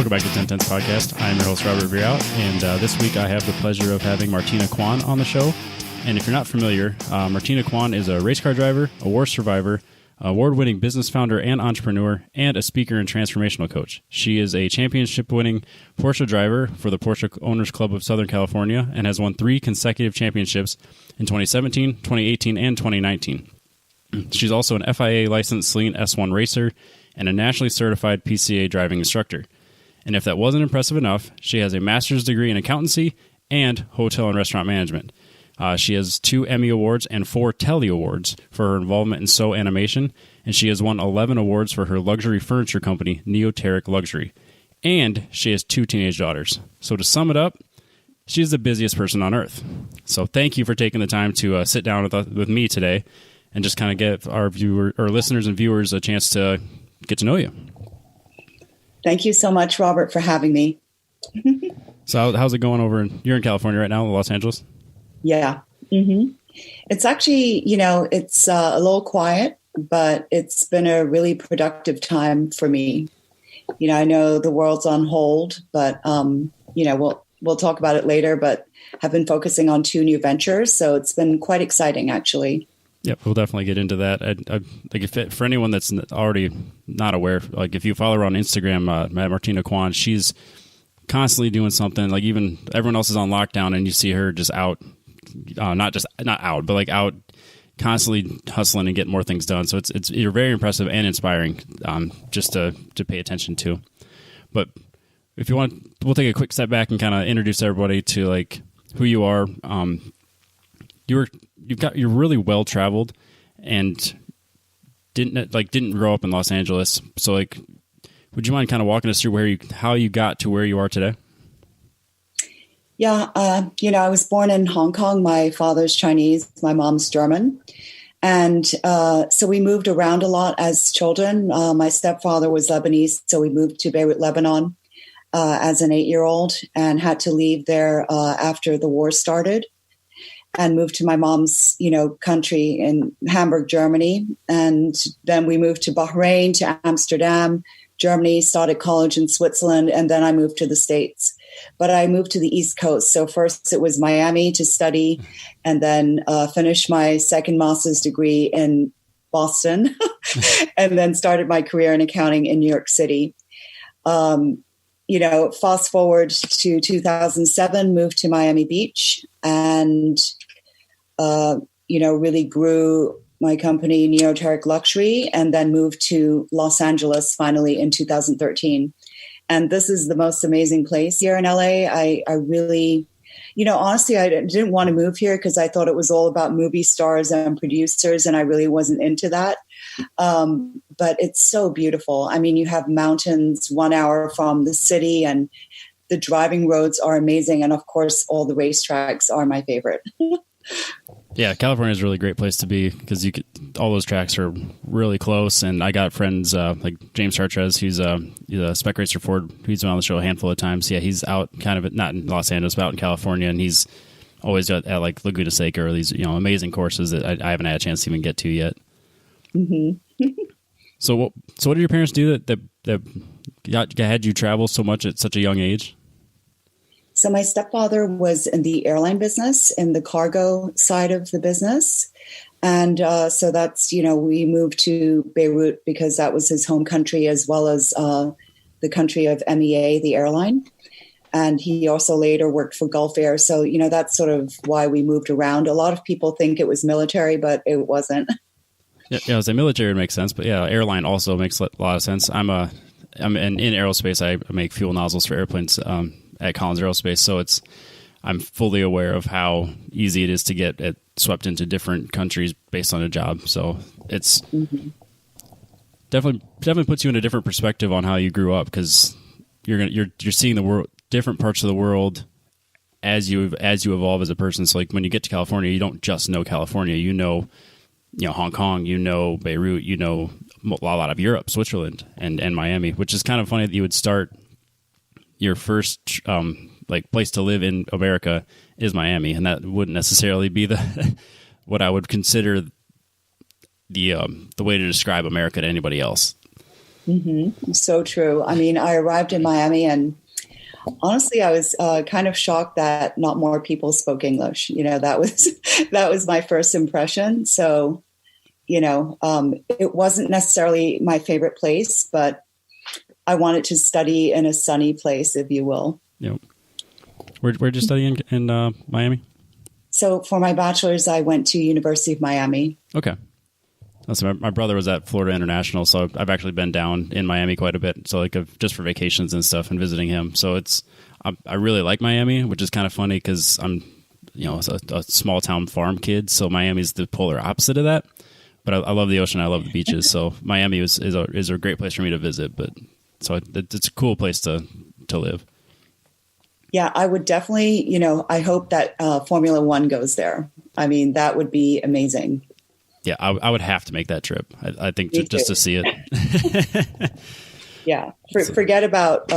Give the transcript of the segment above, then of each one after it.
Welcome back to 1010's podcast. I'm your host, Robert Viral, and this week I have the pleasure of having Martina Kwan on the show. And if you're not familiar, Martina Kwan is a race car driver, a war survivor, award-winning business founder and entrepreneur, and a speaker and transformational coach. She is a championship-winning Porsche driver for the Porsche Owners Club of Southern California and has won 3 consecutive championships in 2017, 2018, and 2019. She's also an FIA-licensed Celine S1 racer and a nationally certified PCA driving instructor. And if that wasn't impressive enough, she has a master's degree in accountancy and hotel and restaurant management. She has 2 Emmy Awards and 4 Telly Awards for her involvement in So Animation, and she has won 11 awards for her luxury furniture company, Neoteric Luxury. And she has 2 teenage daughters. So to sum it up, she's the busiest person on earth. So thank you for taking the time to sit down with me today and just kind of give our listeners and viewers a chance to get to know you. Thank you so much, Robert, for having me. So how's it going you're in California right now, Los Angeles? Yeah. Mm-hmm. It's actually, it's a little quiet, but it's been a really productive time for me. I know the world's on hold, but, we'll talk about it later, but have been focusing on 2 new ventures. So it's been quite exciting, actually. Yep, we'll definitely get into that. For anyone that's already not aware, like if you follow her on Instagram, Martina Kwan, she's constantly doing something. Like even everyone else is on lockdown, and you see her just out, not out, but like out, constantly hustling and getting more things done. So you're very impressive and inspiring, just to pay attention to. But if you want, we'll take a quick step back and kind of introduce everybody to like who you are. You're really well traveled and didn't grow up in Los Angeles. So like, would you mind kind of walking us through how you got to where you are today? Yeah. I was born in Hong Kong. My father's Chinese, my mom's German. And so we moved around a lot as children. My stepfather was Lebanese, so we moved to Beirut, Lebanon as an 8-year-old and had to leave there after the war started. And moved to my mom's, country in Hamburg, Germany. And then we moved to Bahrain, to Amsterdam, Germany, started college in Switzerland, and then I moved to the States. But I moved to the East Coast. So first it was Miami to study, and then finished my second master's degree in Boston, and then started my career in accounting in New York City. Fast forward to 2007, moved to Miami Beach and, really grew my company, Neoteric Luxury, and then moved to Los Angeles finally in 2013. And this is the most amazing place here in LA. I really, honestly, I didn't want to move here because I thought it was all about movie stars and producers, and I really wasn't into that. But it's so beautiful. I mean, you have mountains 1 hour from the city, and the driving roads are amazing. And of course, all the racetracks are my favorite. Yeah, California is a really great place to be because all those tracks are really close. And I got friends like James Chartres, he's a spec racer Ford. He's been on the show a handful of times. Yeah, he's out kind of not in Los Angeles, but out in California, and he's always at like Laguna Seca or these amazing courses that I haven't had a chance to even get to yet. Mm-hmm. So what did your parents do that had you travel so much at such a young age? So my stepfather was in the airline business, in the cargo side of the business. And so that's, we moved to Beirut because that was his home country, as well as the country of MEA, the airline. And he also later worked for Gulf Air. So, that's sort of why we moved around. A lot of people think it was military, but it wasn't. Yeah, I was saying military makes sense, but yeah, airline also makes a lot of sense. I'm in aerospace. I make fuel nozzles for airplanes at Collins Aerospace, so I'm fully aware of how easy it is to get swept into different countries based on a job. So it's definitely puts you in a different perspective on how you grew up, because you're seeing the world, different parts of the world as you evolve as a person. So like when you get to California, you don't just know California. Hong Kong, Beirut, a lot of Europe, Switzerland, and Miami, which is kind of funny that you would start your first place to live in America is Miami, and that wouldn't necessarily be what I would consider the way to describe America to anybody else. So true. I mean, I arrived in Miami, and honestly, I was kind of shocked that not more people spoke English. That was that was my first impression. So, it wasn't necessarily my favorite place, but I wanted to study in a sunny place, if you will. Yep. Where'd you study in Miami? So for my bachelor's, I went to University of Miami. Okay. So my brother was at Florida International, so I've actually been down in Miami quite a bit. So just for vacations and stuff and visiting him. So I really like Miami, which is kind of funny because I'm, a small town farm kid. So Miami's the polar opposite of that. But I love the ocean. I love the beaches. So Miami is a great place for me to visit. But so it's a cool place to live. Yeah, I would definitely, I hope that Formula One goes there. I mean, that would be amazing. Yeah, I would have to make that trip. I think just to see it. Yeah. Forget about,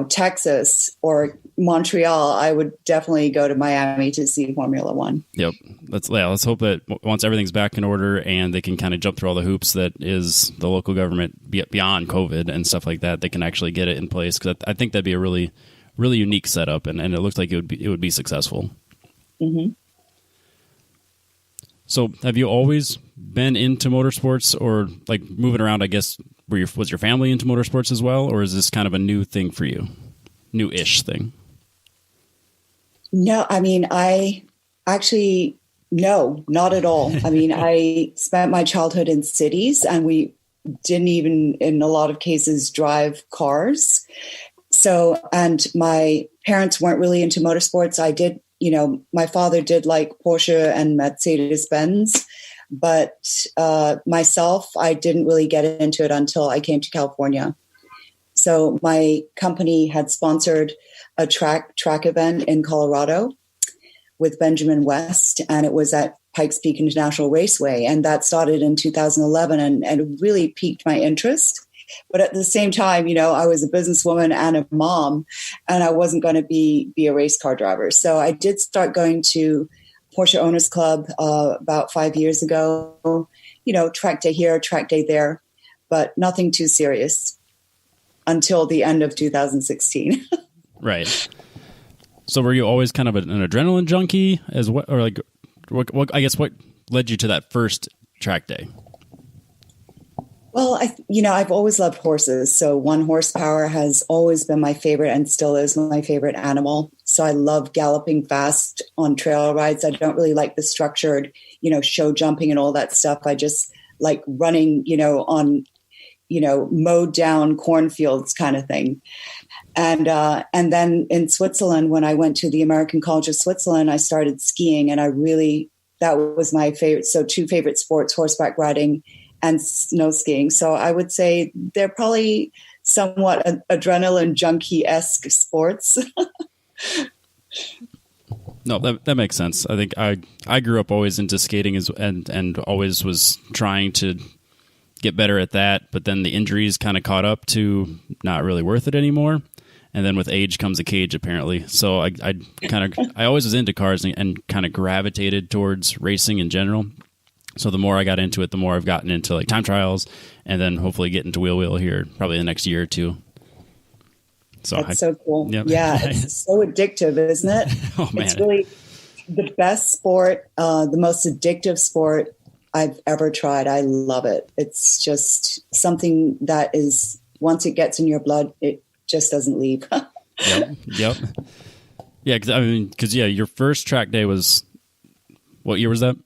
Texas or Montreal. I would definitely go to Miami to see Formula One. Yep. Let's hope that once everything's back in order and they can kind of jump through all the hoops that is the local government beyond COVID and stuff like that, they can actually get it in place. Because I think that'd be a really, really unique setup, and it looks like it would be successful. Mm-hmm. So have you always been into motorsports, or like moving around, I guess, was your family into motorsports as well? Or is this kind of a new thing for you? New-ish thing? No, I mean, no, not at all. I mean, I spent my childhood in cities, and we didn't even, in a lot of cases, drive cars. So, and my parents weren't really into motorsports. I did, my father did like Porsche and Mercedes-Benz, but myself, I didn't really get into it until I came to California. So my company had sponsored a track event in Colorado with Benjamin West, and it was at Pikes Peak International Raceway. And that started in 2011, and it really piqued my interest. But at the same time, I was a businesswoman and a mom, and I wasn't going to be a race car driver. So I did start going to Porsche Owners Club about 5 years ago, track day here, track day there, but nothing too serious until the end of 2016. Right. So were you always kind of an adrenaline junkie as what, or like, what I guess what led you to that first track day? Well, I've always loved horses. So 1 horsepower has always been my favorite and still is my favorite animal. So I love galloping fast on trail rides. I don't really like the structured, show jumping and all that stuff. I just like running, on, mowed down cornfields kind of thing. And then in Switzerland, when I went to the American College of Switzerland, I started skiing, and that was my favorite. So 2 favorite sports, horseback riding and snow skiing. So I would say they're probably somewhat adrenaline junkie-esque sports. No, that makes sense. I think I grew up always into skating and always was trying to get better at that, but then the injuries kind of caught up to not really worth it anymore. And then with age comes a cage, apparently. So I always was into cars and kind of gravitated towards racing in general. So the more I got into it, the more I've gotten into like time trials, and then hopefully get into wheel here probably the next year or 2. So that's so cool. Yep. Yeah, it's so addictive, isn't it? Oh man, it's really the best sport, the most addictive sport I've ever tried. I love it. It's just something that is, once it gets in your blood, it just doesn't leave. Yep. Yeah, because your first track day was, what year was that?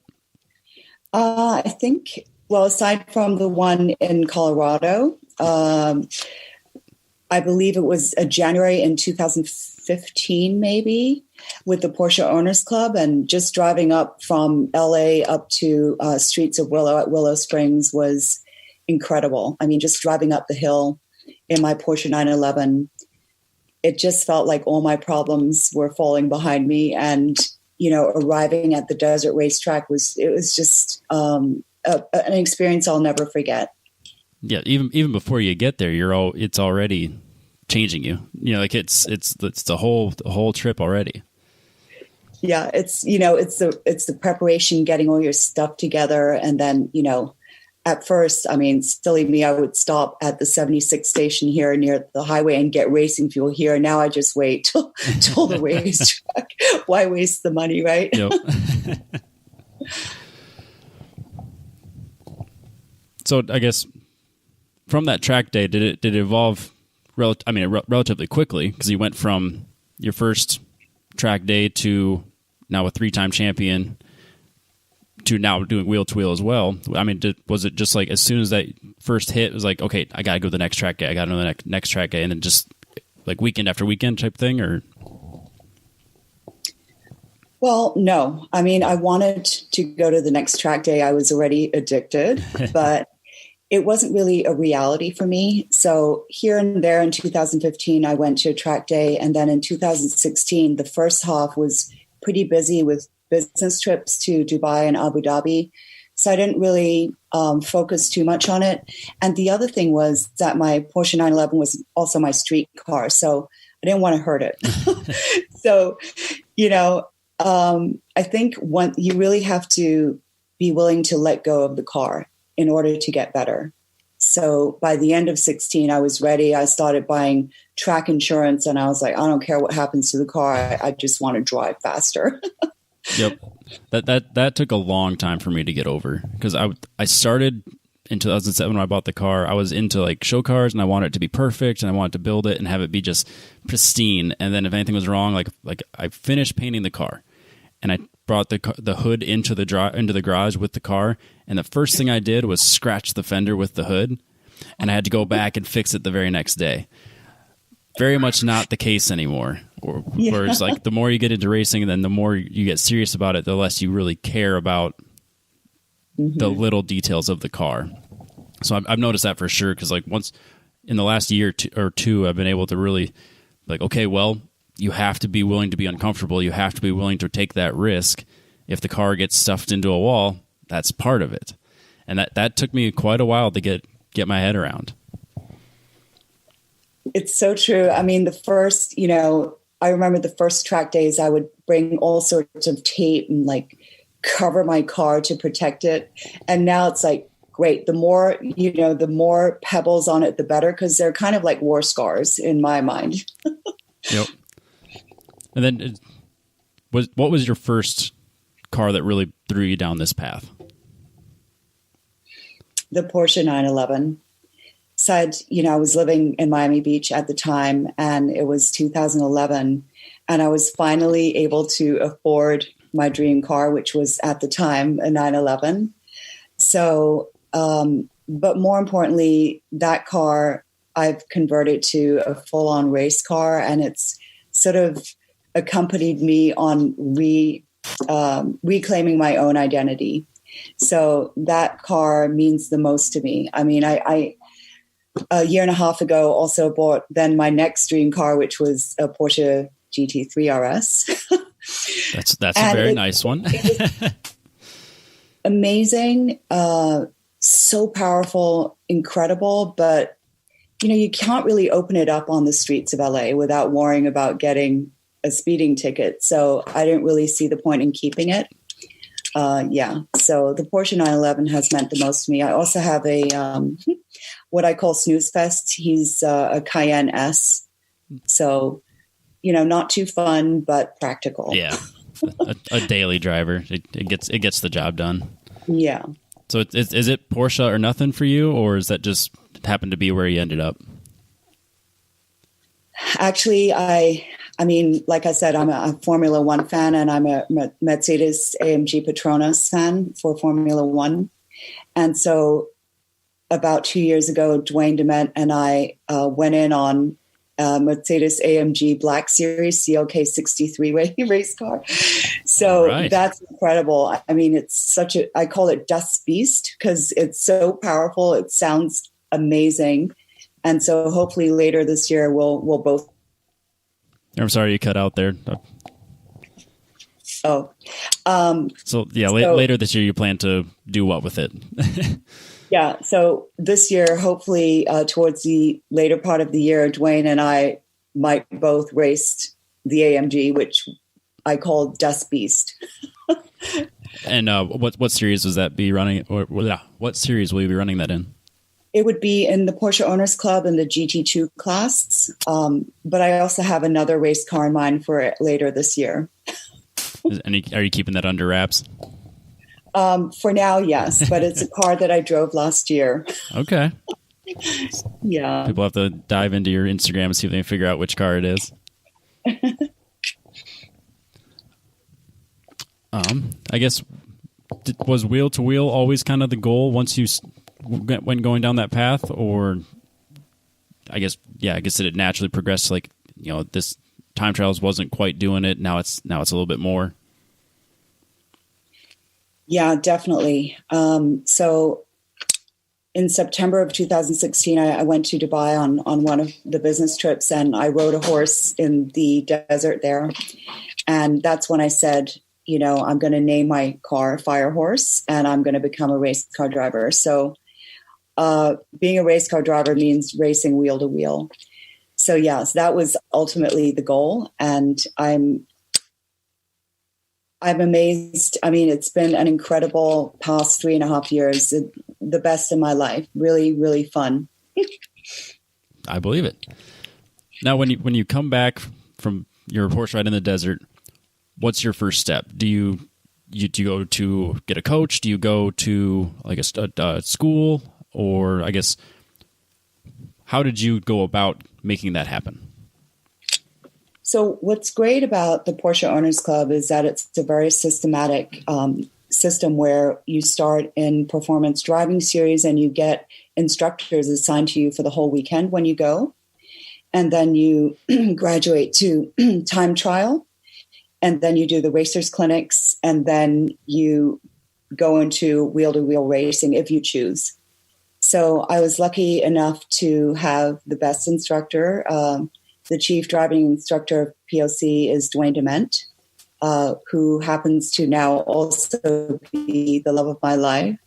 I think, well, aside from the one in Colorado, I believe it was January in 2015, maybe, with the Porsche Owners Club, and just driving up from LA up to Streets of Willow at Willow Springs was incredible. I mean, just driving up the hill in my Porsche 911, it just felt like all my problems were falling behind me. And arriving at the desert racetrack was just an experience I'll never forget. Yeah, even before you get there, it's already changing you. Like it's the whole trip already. Yeah, it's the preparation, getting all your stuff together, and then at first, I mean, silly me, I would stop at the 76 station here near the highway and get racing fuel here. Now I just wait till the racetrack. Why waste the money, right? Yep. So I guess from that track day, did it evolve relatively quickly? Because you went from your first track day to now a 3-time champion to now doing wheel to wheel as well. I mean, was it just like as soon as that first hit, it was like, okay, I got to go to the next track day. I got to know the next track day, and then just like weekend after weekend type thing, or? Well, no. I mean, I wanted to go to the next track day. I was already addicted, but it wasn't really a reality for me. So here and there in 2015, I went to a track day. And then in 2016, the first half was pretty busy with business trips to Dubai and Abu Dhabi. So I didn't really focus too much on it. And the other thing was that my Porsche 911 was also my street car. So I didn't want to hurt it. So, I think you really have to be willing to let go of the car in order to get better. So by the end of 16, I was ready. I started buying track insurance, and I was like, I don't care what happens to the car. I just want to drive faster. Yep. That took a long time for me to get over, because I started in 2007 when I bought the car. I was into like show cars, and I wanted it to be perfect, and I wanted to build it and have it be just pristine. And then if anything was wrong, like I finished painting the car, and I brought the hood into the garage with the car, and the first thing I did was scratch the fender with the hood, and I had to go back and fix it the very next day. Very much not the case anymore. Whereas like the more you get into racing, then the more you get serious about it, the less you really care about the little details of the car. So I've noticed that for sure, because like once in the last year or two, I've been able to really like, okay, well, you have to be willing to be uncomfortable. You have to be willing to take that risk. If the car gets stuffed into a wall, that's part of it. And that took me quite a while to get my head around. It's so true. I mean, I remember the first track days, I would bring all sorts of tape and like cover my car to protect it. And now it's like, great. The more pebbles on it, the better, because they're kind of like war scars in my mind. Yep. And then what was your first car that really threw you down this path? The Porsche 911. I was living in Miami Beach at the time, and it was 2011, and I was finally able to afford my dream car, which was at the time a 911. So, but more importantly, that car I've converted to a full-on race car, and it's sort of accompanied me on reclaiming my own identity. So that car means the most to me. I mean, I a year and a half ago also bought then my next dream car, which was a Porsche GT3 RS. That's a very nice one. Amazing, so powerful, incredible, but you can't really open it up on the streets of LA without worrying about getting a speeding ticket. So I didn't really see the point in keeping it. So the Porsche 911 has meant the most to me. I also have a what I call Snooze Fest. He's a Cayenne S. So, not too fun, but practical. Yeah. a daily driver. It gets the job done. Yeah. So is it Porsche or nothing for you, or is that just happened to be where you ended up? Actually, I mean, like I said, I'm a Formula One fan, and I'm a Mercedes AMG Petronas fan for Formula One. And so about 2 years ago, Dwayne DeMent and I went in on Mercedes AMG Black Series CLK 63 race car. So That's incredible. I mean, it's I call it Dust Beast because it's so powerful. It sounds amazing. And so hopefully later this year, we'll both. I'm sorry you cut out there. Later this year, you plan to do what with it? Yeah. So this year, hopefully towards the later part of the year, Dwayne and I might both race the AMG, which I call Dust Beast. And what series was that be running? Or what series will you be running that in? It would be in the Porsche Owners Club in the GT2 class. But I also have another race car in mind for later this year. Are you keeping that under wraps? For now, yes, but it's a car that I drove last year. Okay. Yeah. People have to dive into your Instagram and see if they can figure out which car it is. I guess, was wheel to wheel always kind of the goal once you went going down that path, or I guess did it naturally progress? Like, this time trials wasn't quite doing it. Now it's a little bit more. Yeah, definitely. So in September of 2016, I went to Dubai on one of the business trips, and I rode a horse in the desert there. And that's when I said, I'm going to name my car Fire Horse, and I'm going to become a race car driver. So being a race car driver means racing wheel to wheel. So yes, that was ultimately the goal. And I'm amazed. I mean, it's been an incredible past 3.5 years, the best in my life. Really, really fun. I believe it. Now, when you come back from your horse ride in the desert, what's your first step? Do you go to get a coach? Do you go to like a school? Or I guess, how did you go about making that happen? So what's great about the Porsche Owners Club is that it's a very systematic system where you start in performance driving series and you get instructors assigned to you for the whole weekend when you go. And then you graduate to time trial. And then you do the racers clinics. And then you go into wheel-to-wheel racing if you choose. So I was lucky enough to have the best instructor. The chief driving instructor of POC is Dwayne Dement, who happens to now also be the love of my life.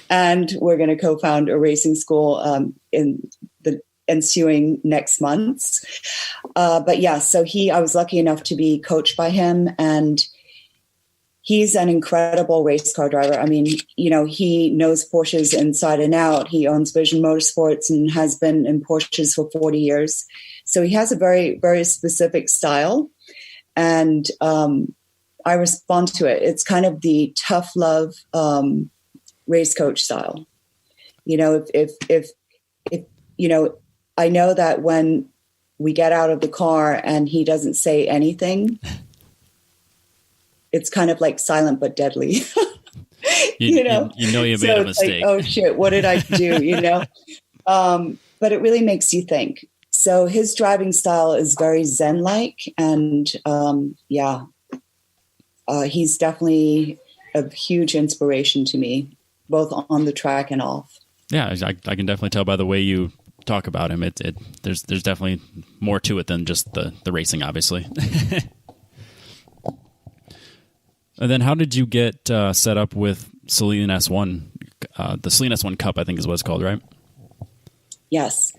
And we're going to co-found a racing school in the ensuing next months. But yeah, so I was lucky enough to be coached by him, and he's an incredible race car driver. I mean, he knows Porsches inside and out. He owns Vision Motorsports and has been in Porsches for 40 years. So he has a very, very specific style. And I respond to it. It's kind of the tough love race coach style. If I know that when we get out of the car and he doesn't say anything, it's kind of like silent but deadly. you made a mistake. Like, oh shit, what did I do? But it really makes you think. So his driving style is very Zen-like, and he's definitely a huge inspiration to me, both on the track and off. Yeah, I can definitely tell by the way you talk about him. There's definitely more to it than just the racing, obviously. And then how did you get set up with Celine S1? The Celine S1 Cup, I think is what it's called, right? Yes.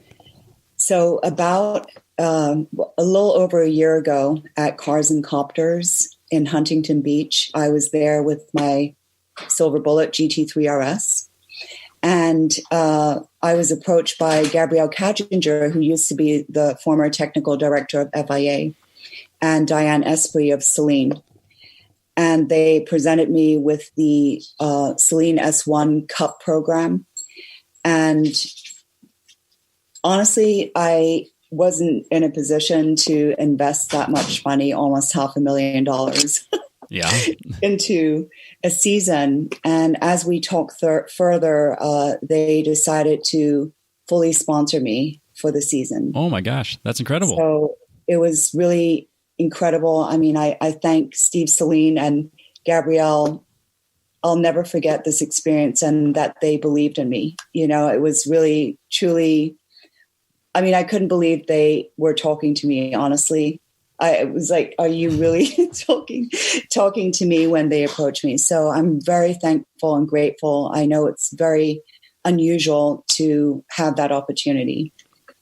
So about a little over a year ago at Cars and Copters in Huntington Beach, I was there with my Silver Bullet GT3 RS. And I was approached by Gabrielle Kajinger, who used to be the former technical director of FIA, and Diane Esprit of Celine. And they presented me with the Celine S1 Cup program. And honestly, I wasn't in a position to invest that much money, almost $500,000, yeah, into a season. And as we talked further, they decided to fully sponsor me for the season. Oh my gosh, that's incredible. So it was really incredible. I mean, I thank Steve Celine and Gabrielle. I'll never forget this experience and that they believed in me. It was really, truly, I mean, I couldn't believe they were talking to me, honestly. I was like, are you really talking to me when they approached me? So I'm very thankful and grateful. I know it's very unusual to have that opportunity.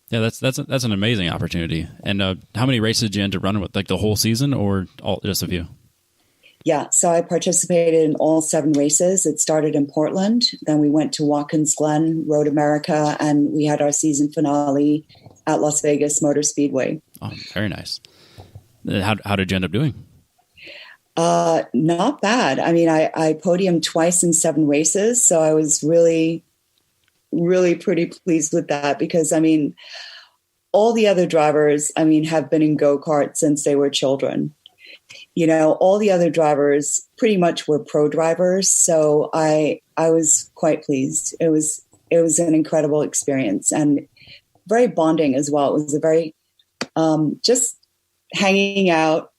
Yeah, that's an amazing opportunity. And how many races did you end up running with? Like the whole season, or just a few? Yeah, so I participated in all 7 races. It started in Portland. Then we went to Watkins Glen, Road America, and we had our season finale at Las Vegas Motor Speedway. Oh, very nice. How did you end up doing? Not bad. I mean, I podiumed twice in 7 races, so I was really, really pretty pleased with that because, I mean, all the other drivers, I mean, have been in go-karts since they were children. You know, all the other drivers pretty much were pro drivers, so I was quite pleased. It was an incredible experience and very bonding as well. It was a very just hanging out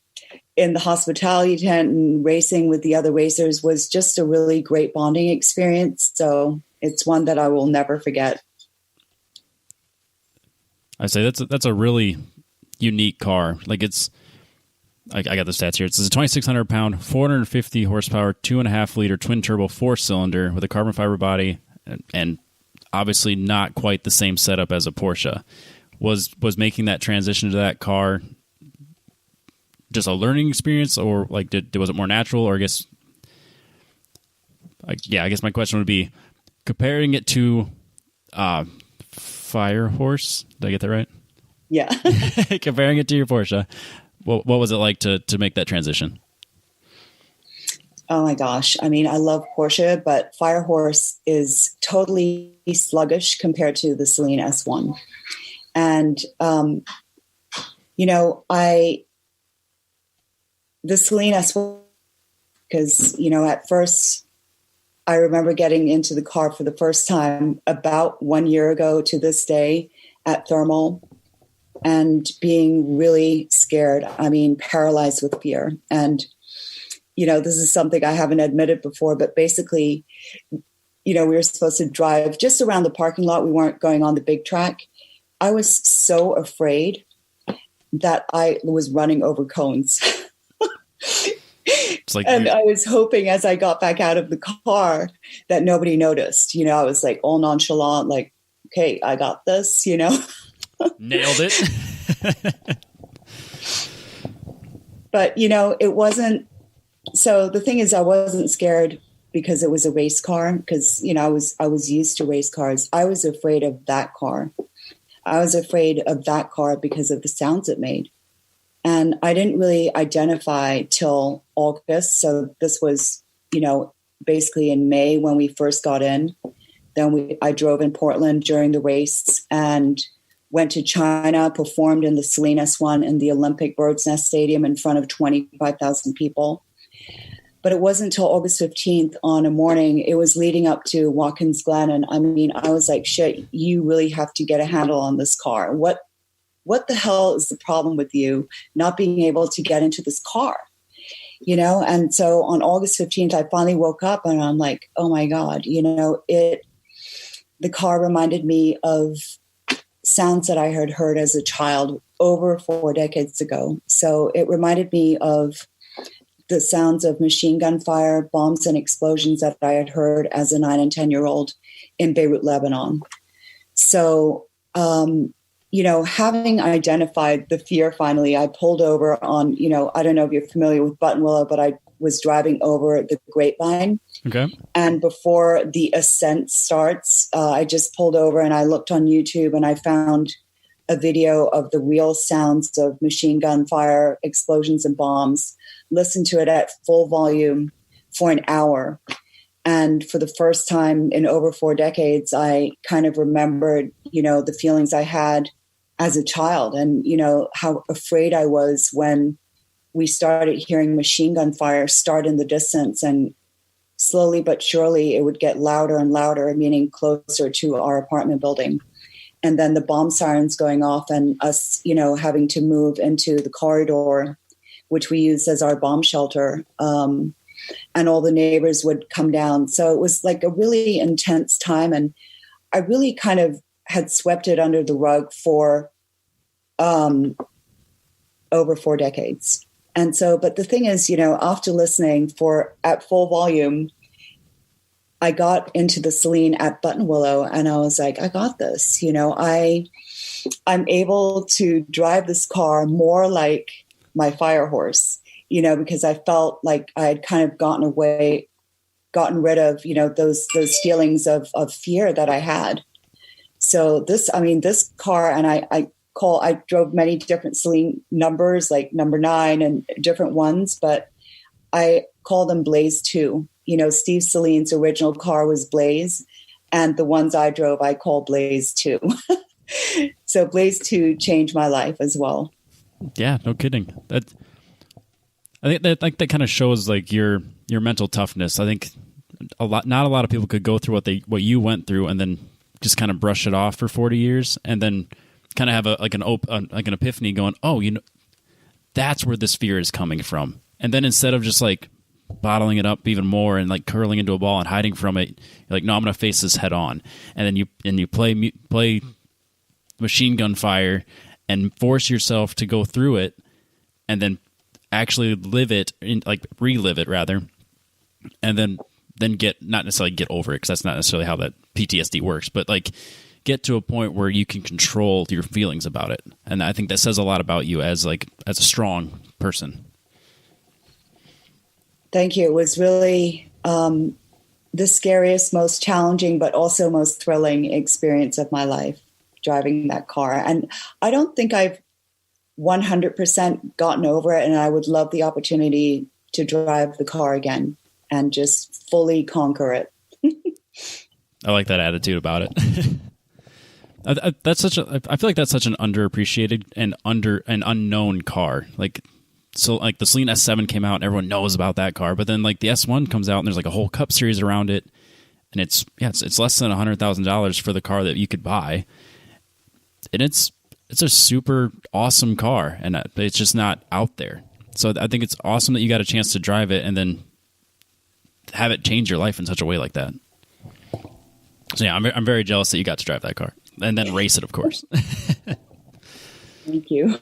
in the hospitality tent and racing with the other racers was just a really great bonding experience. So it's one that I will never forget. I say that's a really unique car. Like I got the stats here. It's a 2,600 pound, 450 horsepower, 2.5 liter twin turbo 4-cylinder with a carbon fiber body, and obviously not quite the same setup as a Porsche. Was making that transition to that car just a learning experience, or like was it more natural? Or I guess my question would be comparing it to Fire Horse. Did I get that right? Yeah. Comparing it to your Porsche. What was it like to make that transition? Oh my gosh. I mean, I love Porsche, but Fire Horse is totally sluggish compared to the Celine S1. And, you know, the Celine S1, because, you know, at first I remember getting into the car for the first time about 1 year ago to this day at Thermal, and being really scared. I mean, paralyzed with fear. And, you know, this is something I haven't admitted before, but basically, you know, we were supposed to drive just around the parking lot. We weren't going on the big track. I was so afraid that I was running over cones. And I was hoping as I got back out of the car that nobody noticed. You know, I was like all nonchalant, like, okay, I got this, you know. Nailed it. But, you know, it wasn't. So the thing is, I wasn't scared because it was a race car, because, you know, I was used to race cars. I was afraid of that car. I was afraid of that car because of the sounds it made. And I didn't really identify till August. So this was, you know, basically in May when we first got in. Then I drove in Portland during the race and went to China, performed in the Celine S1 in the Olympic Bird's Nest Stadium in front of 25,000 people. But it wasn't until August 15th on a morning, it was leading up to Watkins Glen. And I mean, I was like, shit, you really have to get a handle on this car. What the hell is the problem with you not being able to get into this car? You know? And so on August 15th, I finally woke up and I'm like, oh my God, you know, the car reminded me of sounds that I had heard as a child over 4 decades ago. So it reminded me of the sounds of machine gun fire, bombs, and explosions that I had heard as a 9 and 10-year-old in Beirut, Lebanon. So, you know, having identified the fear finally, I pulled over on, you know, I don't know if you're familiar with Buttonwillow, but I was driving over the Grapevine. Okay. And before the ascent starts, I just pulled over and I looked on YouTube and I found a video of the real sounds of machine gun fire, explosions, and bombs. Listened to it at full volume for an hour. And for the first time in over 4 decades, I kind of remembered, you know, the feelings I had as a child and, you know, how afraid I was when we started hearing machine gun fire start in the distance, and slowly but surely it would get louder and louder, meaning closer to our apartment building. And then the bomb sirens going off and us, you know, having to move into the corridor, which we used as our bomb shelter. And all the neighbors would come down. So it was like a really intense time. And I really kind of had swept it under the rug for over 4 decades. And so, but the thing is, you know, after listening at full volume, I got into the Celine at Buttonwillow and I was like, I got this, you know, I'm able to drive this car more like my Fire Horse. because I felt like I had kind of gotten rid of, those feelings of fear that I had. So this car, and I drove many different Celine numbers, like number 9 and different ones, but I call them Blaze 2. Steve Celine's original car was Blaze, and the ones I drove, I call Blaze 2. So Blaze 2 changed my life as well. Yeah, no kidding. I think that kind of shows like your mental toughness. I think not a lot of people could go through what you went through and then just kind of brush it off for 40 years and then kind of have an epiphany going, oh, that's where this fear is coming from. And then instead of just like bottling it up even more and like curling into a ball and hiding from it, you're like, no, I'm going to face this head on. And then you play machine gun fire and force yourself to go through it and then actually relive it rather. And then not necessarily get over it, because that's not necessarily how that PTSD works, but like get to a point where you can control your feelings about it. And I think that says a lot about you as a strong person. Thank you. It was really the scariest, most challenging, but also most thrilling experience of my life, driving that car. And I don't think I've 100% gotten over it. And I would love the opportunity to drive the car again and just fully conquer it. I like that attitude about it. I feel like that's such an underappreciated and unknown car. So like the Celine S7 came out and everyone knows about that car, but then like the S1 comes out and there's like a whole Cup series around it, and it's less than $100,000 for the car that you could buy, and it's a super awesome car, and it's just not out there. So I think it's awesome that you got a chance to drive it and then have it change your life in such a way like that. So yeah, I'm very jealous that you got to drive that car and then race it, of course. Thank you.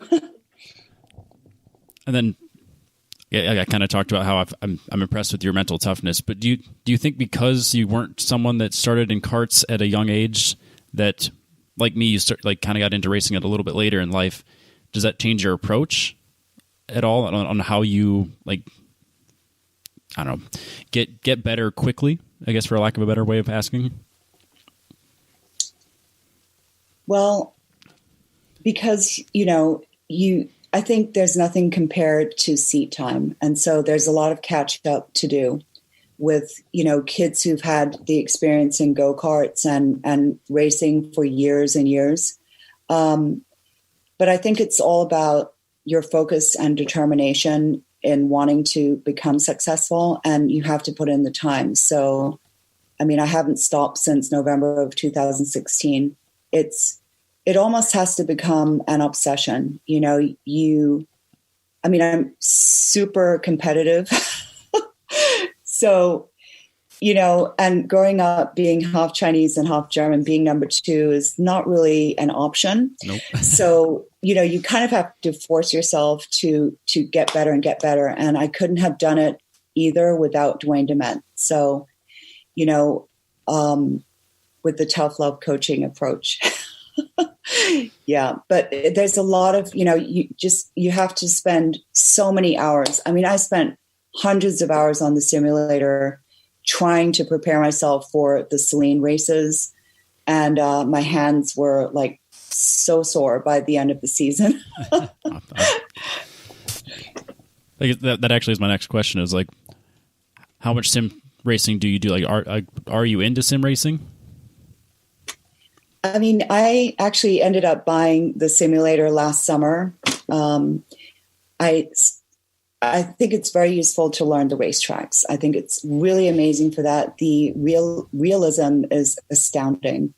And then, I kind of talked about how I'm impressed with your mental toughness. But do you think because you weren't someone that started in karts at a young age, that like me, you kind of got into racing it a little bit later in life? Does that change your approach at all on how you I don't know, get better quickly? I guess, for lack of a better way of asking. Well, because I think there's nothing compared to seat time. And so there's a lot of catch up to do with, kids who've had the experience in go-karts and racing for years and years. But I think it's all about your focus and determination in wanting to become successful, and you have to put in the time. So, I haven't stopped since November of 2016. It almost has to become an obsession. I'm super competitive. So, and growing up being half Chinese and half German, being number 2 is not really an option. Nope. So, you kind of have to force yourself to get better and get better. And I couldn't have done it either without Dwayne DeMent. So, with the tough love coaching approach. Yeah, but there's a lot of, you have to spend so many hours. I spent hundreds of hours on the simulator trying to prepare myself for the Celine races. And my hands were like so sore by the end of the season. That actually is my next question, is like, how much sim racing do you do? Like, are you into sim racing? I actually ended up buying the simulator last summer. I think it's very useful to learn the racetracks. I think it's really amazing for that. The realism is astounding.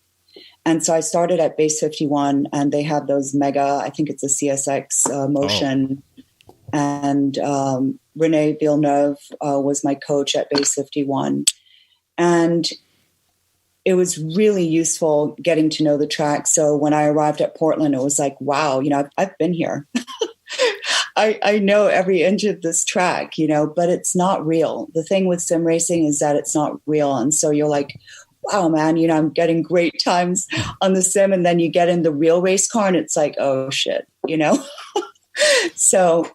And so I started at Base 51, and they have those mega, I think it's a CSX motion. Oh. And Renee Villeneuve was my coach at Base 51. And it was really useful getting to know the track. So when I arrived at Portland, it was like, wow, I've been here. I know every inch of this track, but it's not real. The thing with sim racing is that it's not real. And so you're like, wow, man, I'm getting great times on the sim. And then you get in the real race car and it's like, oh shit, So,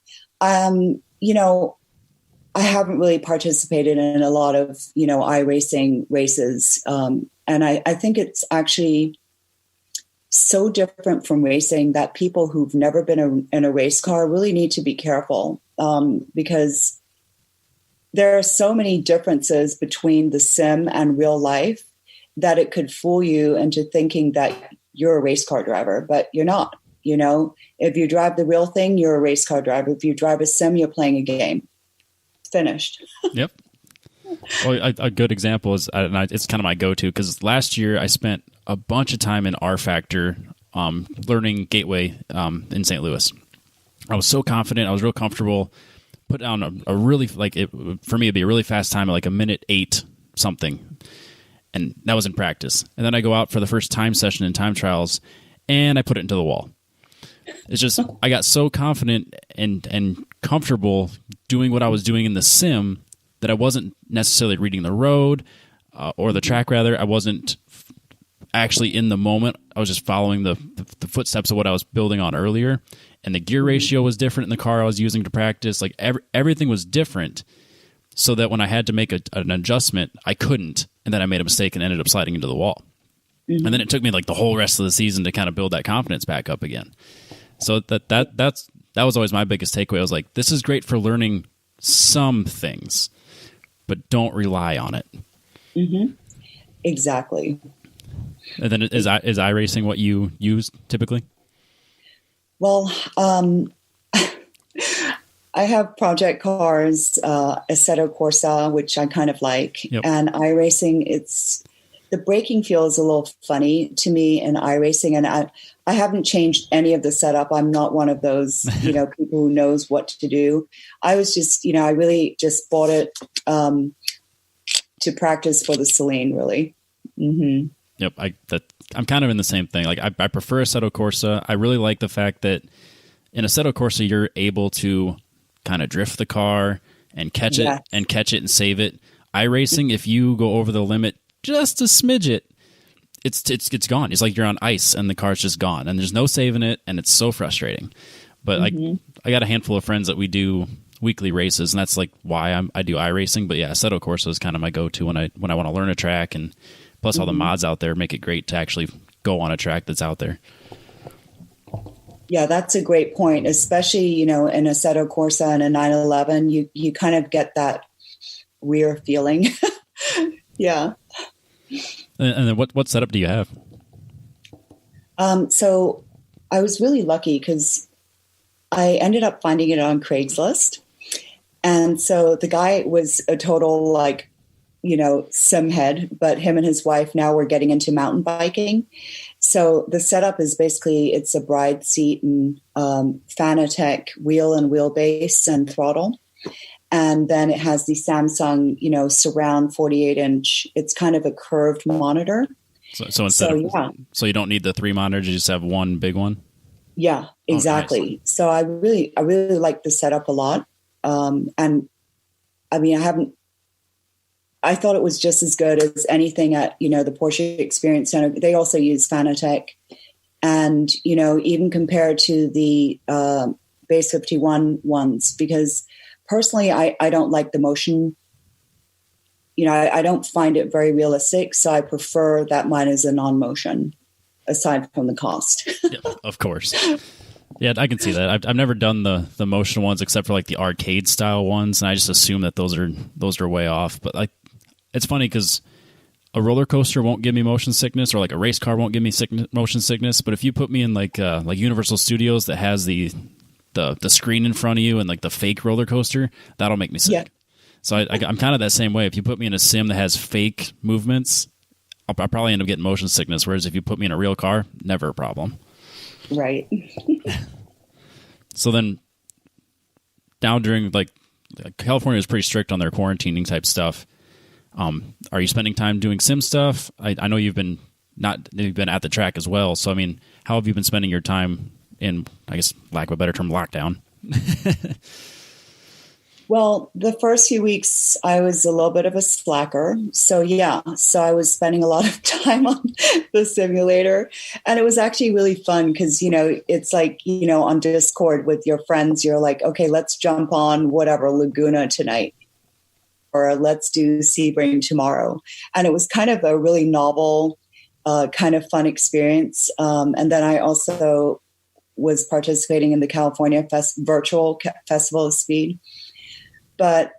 you know, I haven't really participated in a lot of, iRacing races. And I think it's actually so different from racing that people who've never been in a race car really need to be careful, because there are so many differences between the sim and real life that it could fool you into thinking that you're a race car driver, but you're not. If you drive the real thing, you're a race car driver. If you drive a sim, you're playing a game. Finished. Yep. Well, a good example is, and it's kind of my go-to, because last year I spent a bunch of time in R Factor learning Gateway in St. Louis. I was so confident. I was real comfortable. Put down a really, for me, it'd be a really fast time, like a minute 8 something. And that was in practice. And then I go out for the first time session in time trials, and I put it into the wall. It's just, I got so confident and comfortable doing what I was doing in the sim that I wasn't necessarily reading the road or the track, rather. I wasn't actually in the moment. I was just following the footsteps of what I was building on earlier. And the gear ratio was different in the car I was using to practice. Like everything was different, so that when I had to make an adjustment, I couldn't. And then I made a mistake and ended up sliding into the wall. Mm-hmm. And then it took me like the whole rest of the season to kind of build that confidence back up again. So that was always my biggest takeaway. I was like, this is great for learning some things, but don't rely on it. Mm-hmm. Exactly. And then is iRacing what you use typically? Well, I have project cars, Assetto Corsa, which I kind of like, yep. And iRacing, the braking feels a little funny to me in iRacing, and I haven't changed any of the setup. I'm not one of those, people who knows what to do. I was just, I really just bought it to practice for the Celine, really. Mm-hmm. Yep, I'm kind of in the same thing. Like I prefer Assetto Corsa. I really like the fact that in Assetto Corsa you're able to kind of drift the car and catch it and save it. iRacing, if you go over the limit just a smidget, it's gone. It's like you're on ice and the car's just gone, and there's no saving it, and it's so frustrating. But I got a handful of friends that we do weekly races, and that's like why I do iRacing. But yeah, Assetto Corsa is kind of my go-to when I want to learn a track, and plus all the mods out there make it great to actually go on a track that's out there. Yeah, that's a great point, especially, in Assetto Corsa and a 911, you kind of get that rear feeling. Yeah. And then what setup do you have? So I was really lucky because I ended up finding it on Craigslist. And so the guy was a total sim head, but him and his wife now were getting into mountain biking. So the setup is basically, it's a bride seat and Fanatec wheel and wheelbase and throttle. And then it has the Samsung, surround 48-inch. It's kind of a curved monitor. So you don't need the 3 monitors, you just have one big one? Yeah, exactly. Oh, nice. So I really like the setup a lot. And I mean, I thought it was just as good as anything at, the Porsche Experience Center. They also use Fanatec. And, even compared to the Base 51 ones, because personally, I don't like the motion. I don't find it very realistic. So I prefer that mine is a non-motion, aside from the cost. Yeah, of course. Yeah, I can see that. I've never done the motion ones except for like the arcade style ones, and I just assume that those are way off. But it's funny because a roller coaster won't give me motion sickness, or like a race car won't give me motion sickness. But if you put me in like Universal Studios that has the screen in front of you and like the fake roller coaster, that'll make me sick. Yeah. So I'm kind of that same way. If you put me in a sim that has fake movements, I'll probably end up getting motion sickness. Whereas if you put me in a real car, never a problem. Right. So then now during California is pretty strict on their quarantining type stuff. Are you spending time doing sim stuff? I know you've been at the track as well. So, I mean, how have you been spending your time in, I guess, lack of a better term, lockdown? Well, the first few weeks, I was a little bit of a slacker. So, yeah, so I was spending a lot of time on the simulator. And it was actually really fun because, it's like, on Discord with your friends, you're like, okay, let's jump on whatever Laguna tonight, or let's do Sebring tomorrow. And it was kind of a really novel, kind of fun experience. And then I also was participating in the California virtual Festival of Speed. But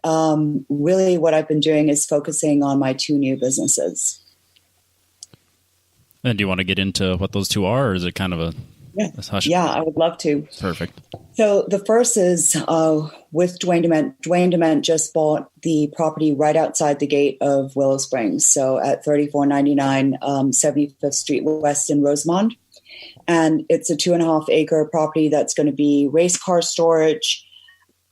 really what I've been doing is focusing on my two new businesses. And do you want to get into what those two are, or is it kind of a hush? Yeah, I would love to. Perfect. So the first is with Dwayne Dement. Dwayne Dement just bought the property right outside the gate of Willow Springs, so at 3499 75th Street West in Rosemont. And it's a 2.5 acre property that's going to be race car storage,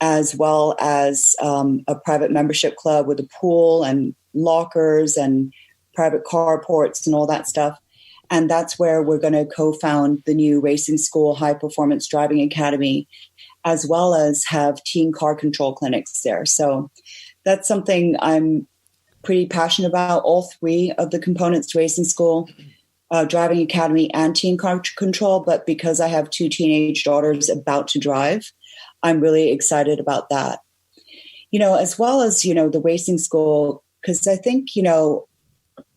as well as a private membership club with a pool and lockers and private carports and all that stuff. And that's where we're going to co-found the new racing school, high performance driving academy, as well as have teen car control clinics there. So that's something I'm pretty passionate about. All three of the components to racing school, driving academy and teen car control. But because I have two teenage daughters about to drive, I'm really excited about that. As well as, the racing school, because I think,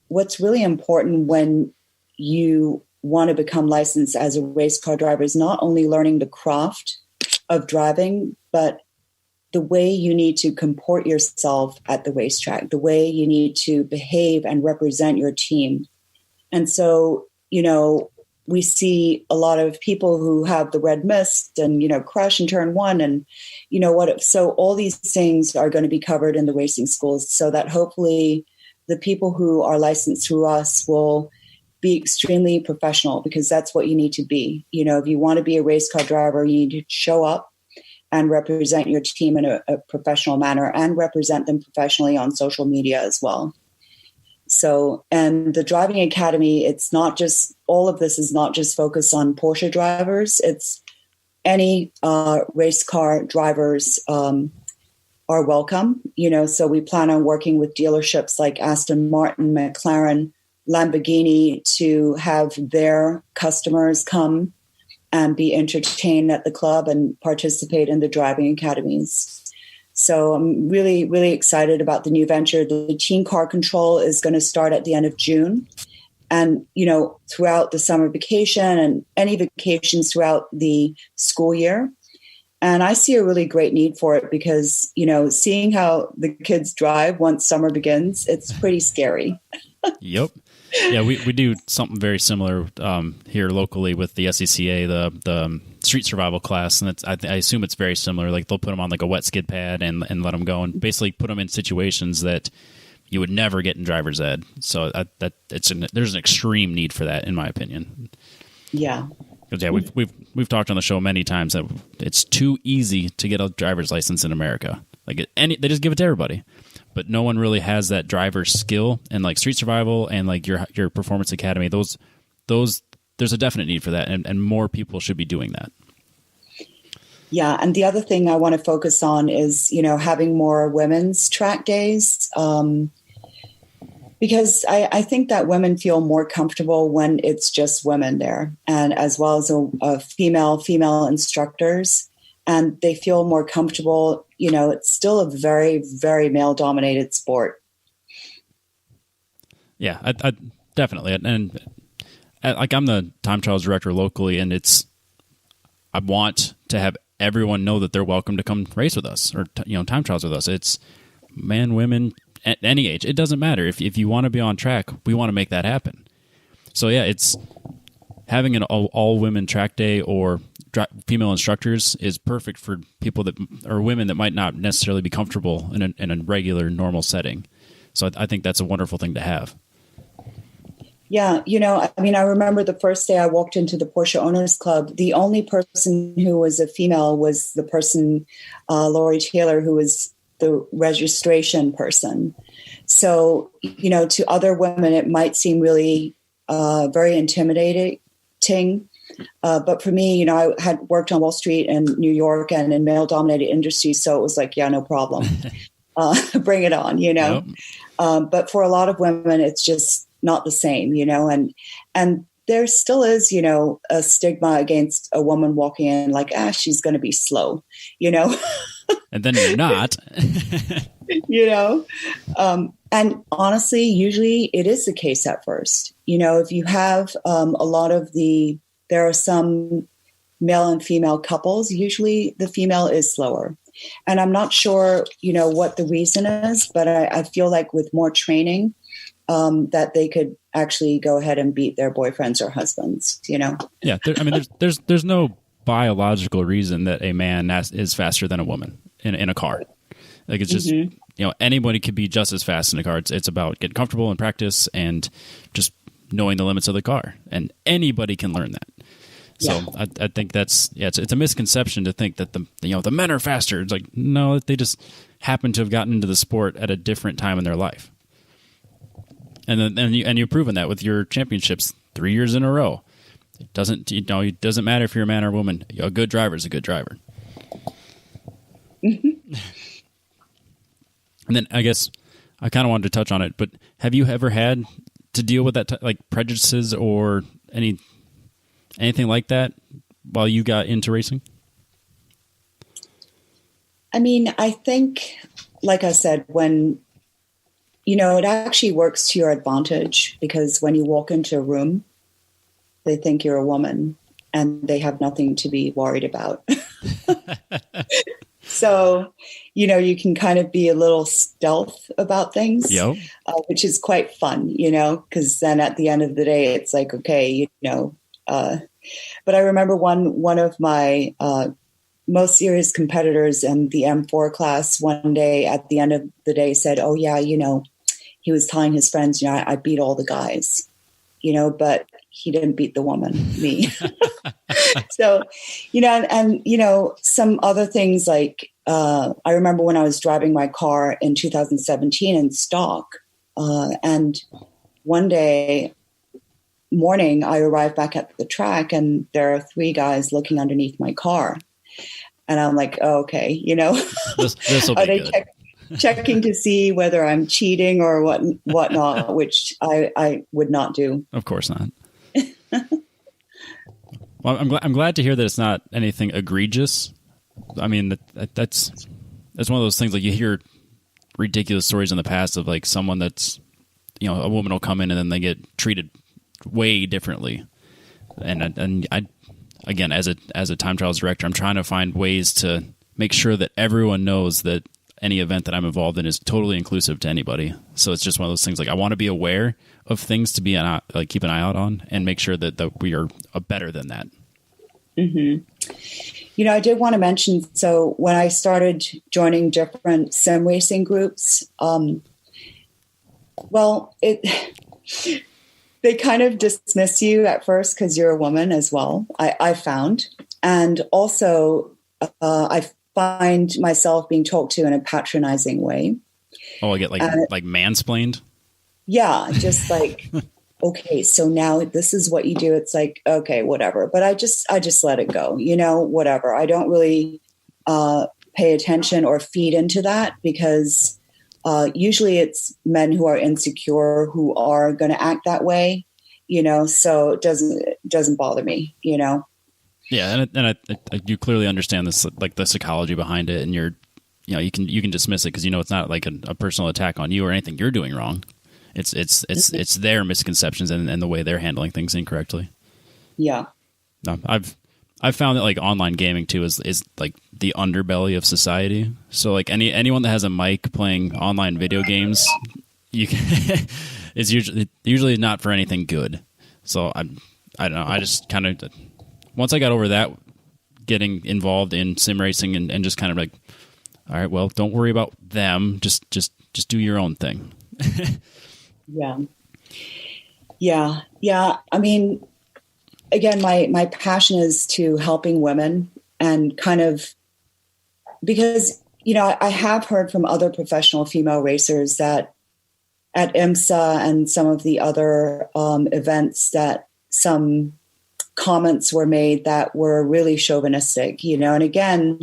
what's really important when you want to become licensed as a race car driver is not only learning the craft of driving, but the way you need to comport yourself at the racetrack, the way you need to behave and represent your team. And so, we see a lot of people who have the red mist and, crash in turn one and, so all these things are going to be covered in the racing schools so that hopefully the people who are licensed through us will be extremely professional, because that's what you need to be. If you want to be a race car driver, you need to show up and represent your team in a professional manner and represent them professionally on social media as well. So, and the driving academy, it's not just, all of this is not just focused on Porsche drivers. It's any race car drivers are welcome, so we plan on working with dealerships like Aston Martin, McLaren, Lamborghini to have their customers come and be entertained at the club and participate in the driving academies. So I'm really, really excited about the new venture. The teen car control is going to start at the end of June. And, throughout the summer vacation and any vacations throughout the school year. And I see a really great need for it because, seeing how the kids drive once summer begins, it's pretty scary. Yep. Yeah, we do something very similar here locally with the SCCA, the street survival class, and I assume it's very similar. Like they'll put them on like a wet skid pad and let them go, and basically put them in situations that you would never get in driver's ed. So there's an extreme need for that, in my opinion. Yeah. Yeah, we've talked on the show many times that it's too easy to get a driver's license in America. Like they just give it to everybody. But no one really has that driver's skill, and like street survival and like your performance academy, those there's a definite need for that, and more people should be doing that. Yeah, and the other thing I want to focus on is having more women's track days, because I think that women feel more comfortable when it's just women there, and as well as a female instructors. And they feel more comfortable. It's still a very, very male-dominated sport. Yeah, I definitely. And like I'm the time trials director locally, and I want to have everyone know that they're welcome to come race with us or time trials with us. It's men, women, at any age. It doesn't matter. If you want to be on track, we want to make that happen. So yeah, it's having an all-women track day or female instructors is perfect for people that or women that might not necessarily be comfortable in a regular normal setting. So I think that's a wonderful thing to have. Yeah, I remember the first day I walked into the Porsche Owners Club, the only person who was a female was the person, Lori Taylor, who was the registration person. So, to other women, it might seem really very intimidating. But for me, I had worked on Wall Street in New York and in male dominated industries. So it was like, yeah, no problem. Bring it on, Yep. But for a lot of women, it's just not the same, and there still is, a stigma against a woman walking in like, she's going to be slow, And then you're not. And honestly, usually it is the case at first. If you have a lot of there are some male and female couples, usually the female is slower. And I'm not sure, what the reason is, but I feel like with more training, that they could actually go ahead and beat their boyfriends or husbands, Yeah. There's no biological reason that a man is faster than a woman in a car. Like it's just, anybody could be just as fast in a car. It's about getting comfortable and practice and just knowing the limits of the car. And anybody can learn that. So yeah. I think that's it's a misconception to think that the men are faster. It's like, no, they just happen to have gotten into the sport at a different time in their life. And you've proven that with your championships 3 years in a row. It doesn't matter if you're a man or a woman. A good driver is a good driver. Mm-hmm. And then I guess I kind of wanted to touch on it, but have you ever had to deal with that like prejudices or anything like that while you got into racing? I mean, I think, like I said, when, it actually works to your advantage, because when you walk into a room, they think you're a woman and they have nothing to be worried about. So, you can kind of be a little stealth about things, which is quite fun, because then at the end of the day, it's like, okay, but I remember one of my most serious competitors in the M4 class one day at the end of the day said, oh, yeah, he was telling his friends, I beat all the guys, but he didn't beat the woman, me. So, and some other things like I remember when I was driving my car in 2017 in stock, and one day morning I arrived back at the track and there are 3 guys looking underneath my car. And I'm like, oh, okay, this will be good. Checking to see whether I'm cheating or whatnot, which I would not do. Of course not. Well, I'm glad to hear that it's not anything egregious. I mean, that's one of those things, like you hear ridiculous stories in the past of like someone that's, a woman will come in and then they get treated way differently. And I again, as a time trials director, I'm trying to find ways to make sure that everyone knows that any event that I'm involved in is totally inclusive to anybody. So it's just one of those things, like I want to be aware of things to be keep an eye out on and make sure that we are better than that. Mm-hmm. I did want to mention, so when I started joining different sim racing groups, they kind of dismiss you at first because you're a woman as well, I found. And also I find myself being talked to in a patronizing way. Oh, I get like mansplained? Yeah, just like, okay, so now this is what you do. It's like, okay, whatever. But I just let it go, whatever. I don't really pay attention or feed into that because usually it's men who are insecure who are going to act that way, so it doesn't bother me, Yeah, and you clearly understand this, like the psychology behind it, and you can dismiss it because it's not like a personal attack on you or anything you're doing wrong. It's their misconceptions and the way they're handling things incorrectly. Yeah. No, I've found that like online gaming too is like the underbelly of society. So like anyone that has a mic playing online video games, you can it's usually not for anything good. So I don't know. I just kind of, once I got over that, getting involved in sim racing and just kind of like, all right, well, don't worry about them. Just do your own thing. Yeah. I mean, again, my passion is to helping women and kind of, because, I have heard from other professional female racers that at IMSA and some of the other events that some comments were made that were really chauvinistic, and again,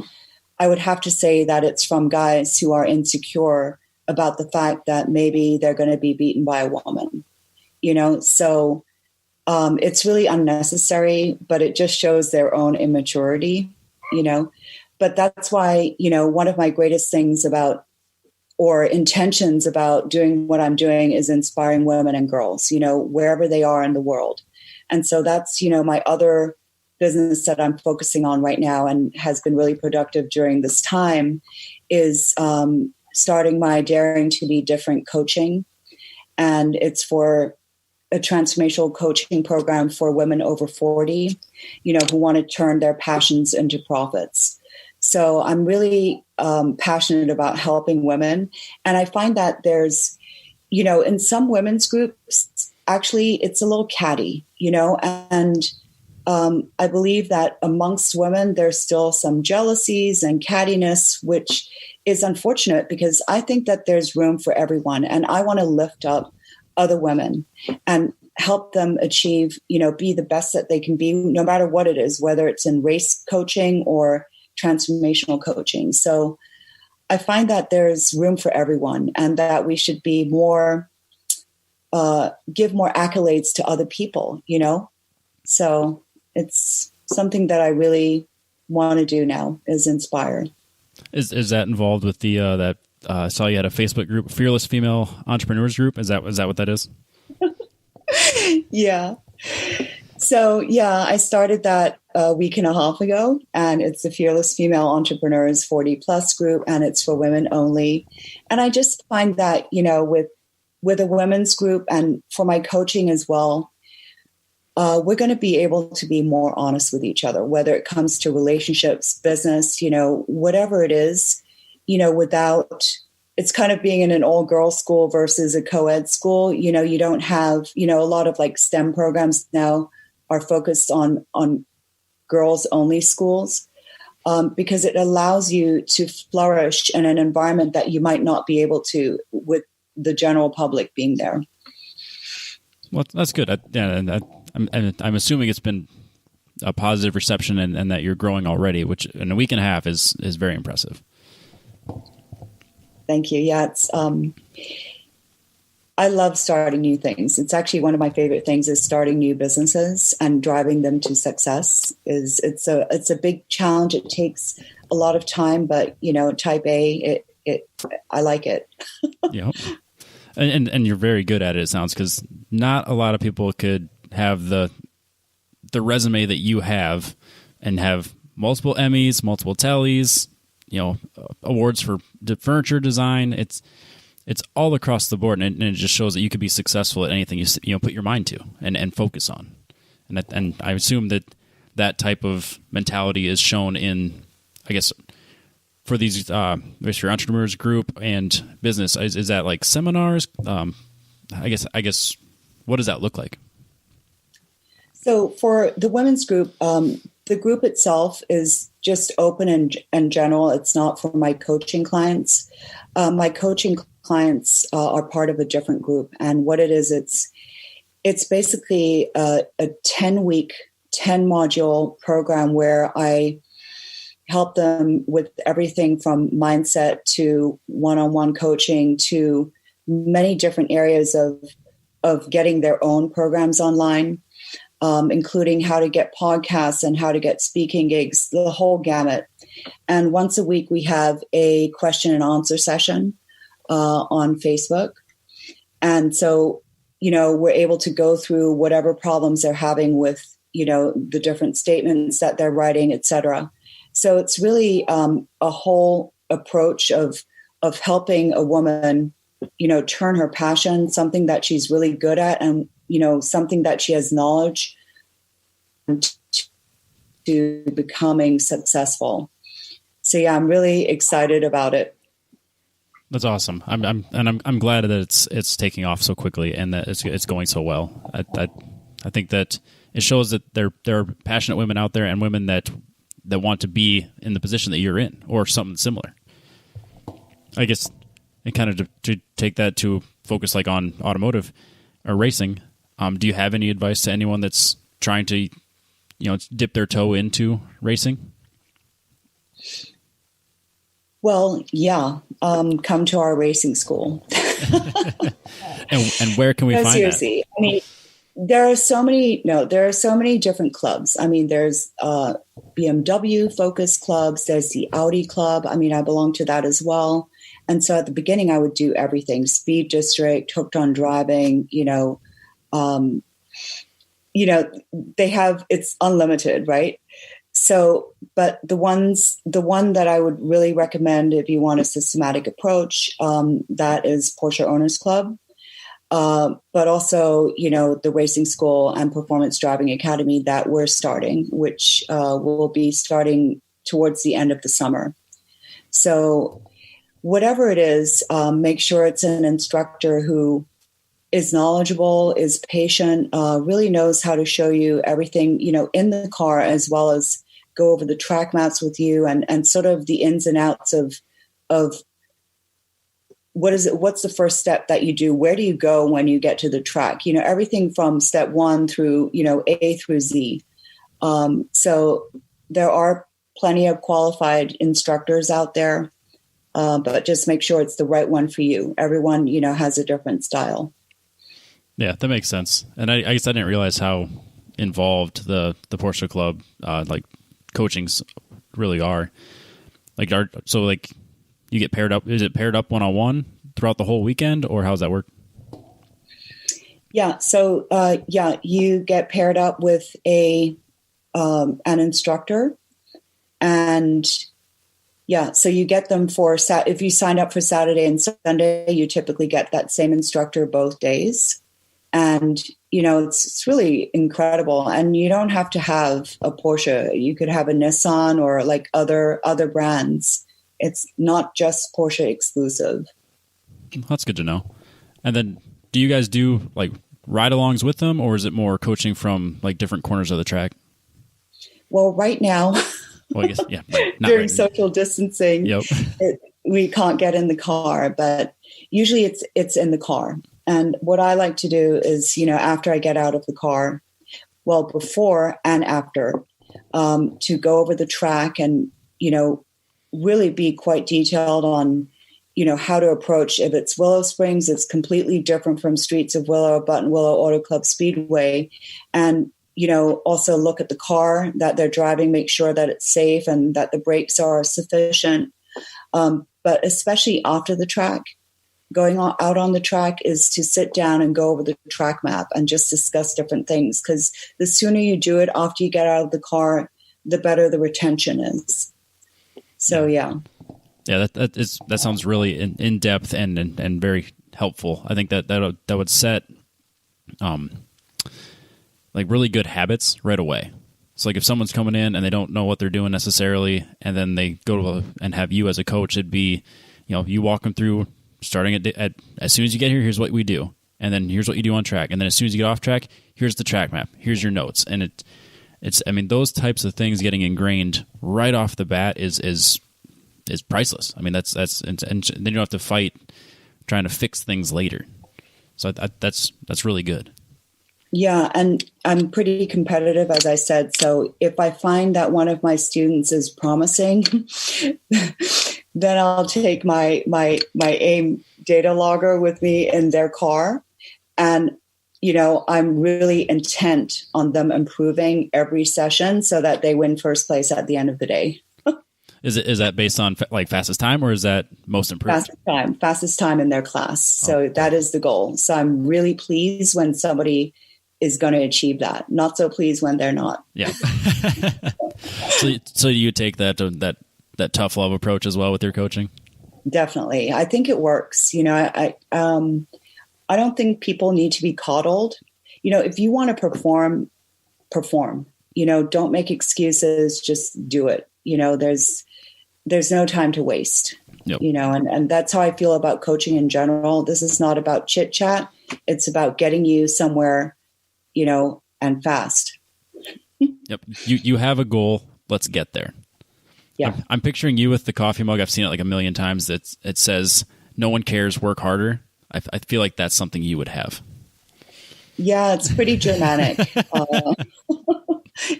I would have to say that it's from guys who are insecure about the fact that maybe they're going to be beaten by a woman, so it's really unnecessary, but it just shows their own immaturity, but that's why, one of my greatest things about or intentions about doing what I'm doing is inspiring women and girls, wherever they are in the world. And so that's, my other business that I'm focusing on right now and has been really productive during this time is starting my Daring to Be Different coaching. And it's for a transformational coaching program for women over 40, who want to turn their passions into profits. So I'm really passionate about helping women. And I find that there's, in some women's groups, actually, it's a little catty, and I believe that amongst women, there's still some jealousies and cattiness, which is unfortunate because I think that there's room for everyone. And I want to lift up other women and help them achieve, be the best that they can be, no matter what it is, whether it's in race coaching or transformational coaching. So I find that there's room for everyone and that we should be more, give more accolades to other people, So it's something that I really want to do now is inspire. Is that involved with the, I saw you had a Facebook group, Fearless Female Entrepreneurs Group. Is that what that is? Yeah. So, I started that a week and a half ago, and it's the Fearless Female Entrepreneurs 40 plus group, and it's for women only. And I just find that, with a women's group and for my coaching as well, we're going to be able to be more honest with each other, whether it comes to relationships, business, whatever it is, without it's kind of being in an all girls school versus a co-ed school. You don't have, a lot of like STEM programs now are focused on girls only schools because it allows you to flourish in an environment that you might not be able to with the general public being there. Well, that's good. I'm assuming it's been a positive reception and that you're growing already, which in a week and a half is very impressive. Thank you. Yeah, it's I love starting new things. It's actually one of my favorite things is starting new businesses and driving them to success. It's a big challenge. It takes a lot of time, but type A, I like it. Yep. And you're very good at it. It sounds, because not a lot of people could have the resume that you have and have multiple Emmys, multiple Tellys, awards for furniture design. It's all across the board, and it just shows that you could be successful at anything you put your mind to and focus on. And I assume that type of mentality is shown in, I guess, for these your entrepreneurs group and business. Is that like seminars? I guess what does that look like? So for the women's group, the group itself is just open and general. It's not for my coaching clients. My coaching clients are part of a different group. And what it is, it's basically a 10-week, 10-module program where I help them with everything from mindset to one-on-one coaching to many different areas of getting their own programs online. Including how to get podcasts and how to get speaking gigs, the whole gamut. And once a week, we have a question and answer session on Facebook. And so, we're able to go through whatever problems they're having with, the different statements that they're writing, et cetera. So it's really a whole approach of helping a woman, turn her passion, something that she's really good at, and something that she has knowledge to becoming successful. So yeah, I'm really excited about it. That's awesome. I'm glad that it's taking off so quickly and that it's going so well. I think that it shows that there are passionate women out there and women that want to be in the position that you're in or something similar. I guess, and kind of to take that to focus like on automotive or racing. Do you have any advice to anyone that's trying to dip their toe into racing? Well, yeah. Come to our racing school. And where can we find seriously, that? I mean, there are so many different clubs. I mean, there's BMW focus clubs. There's the Audi club. I mean, I belong to that as well. And so at the beginning, I would do everything: Speed District, Hooked on Driving. They have, it's unlimited, right? So, but the one that I would really recommend if you want a systematic approach, that is Porsche Owners Club. But also, the Racing School and Performance Driving Academy that we're starting, which will be starting towards the end of the summer. So whatever it is, make sure it's an instructor who is knowledgeable, is patient, really knows how to show you everything, in the car, as well as go over the track maps with you and sort of the ins and outs of what is it? What's the first step that you do? Where do you go when you get to the track? Everything from step 1 through, A through Z. So there are plenty of qualified instructors out there, but just make sure it's the right one for you. Everyone, has a different style. Yeah, that makes sense. And I guess I didn't realize how involved the Porsche Club, coachings really are. You get paired up. Is it paired up one-on-one throughout the whole weekend, or how does that work? Yeah. So, you get paired up with an instructor, and so you get them for if you sign up for Saturday and Sunday, you typically get that same instructor both days. And, it's really incredible. And you don't have to have a Porsche. You could have a Nissan or like other brands. It's not just Porsche exclusive. That's good to know. And then do you guys do like ride-alongs with them, or is it more coaching from like different corners of the track? Well, right now, I guess, yeah, during social distancing, yep. We can't get in the car, but usually it's in the car. And what I like to do is, after I get out of the car, well, before and after, to go over the track and, really be quite detailed on, how to approach. If it's Willow Springs, it's completely different from Streets of Willow, Button Willow Auto Club Speedway. And, also look at the car that they're driving, make sure that it's safe and that the brakes are sufficient. But especially after the track, going out on the track is to sit down and go over the track map and just discuss different things. Because the sooner you do it after you get out of the car, the better the retention is. So, yeah. Yeah, that sounds really in depth and very helpful. I think that would set really good habits right away. So like if someone's coming in and they don't know what they're doing necessarily, and then they go and have you as a coach, it'd be, you walk them through starting at as soon as you get here, here's what we do. And then here's what you do on track. And then as soon as you get off track, here's the track map. Here's your notes. And it's those types of things getting ingrained right off the bat is priceless. I mean, that's and then you don't have to fight trying to fix things later. So that's really good. Yeah, and I'm pretty competitive, as I said. So if I find that one of my students is promising, then I'll take my AIM data logger with me in their car. And, I'm really intent on them improving every session so that they win first place at the end of the day. Is that based on like fastest time, or is that most improved? Fastest time in their class. So that is the goal. So I'm really pleased when somebody is going to achieve that. Not so pleased when they're not. Yeah. So you take that tough love approach as well with your coaching? Definitely. I think it works. I don't think people need to be coddled. If you want to perform. Don't make excuses. Just do it. There's no time to waste. Yep. And that's how I feel about coaching in general. This is not about chit chat. It's about getting you somewhere, and fast. Yep. You have a goal. Let's get there. Yeah. I'm picturing you with the coffee mug. I've seen it like a million times. It says, "No one cares, work harder." I feel like that's something you would have. Yeah, it's pretty Germanic.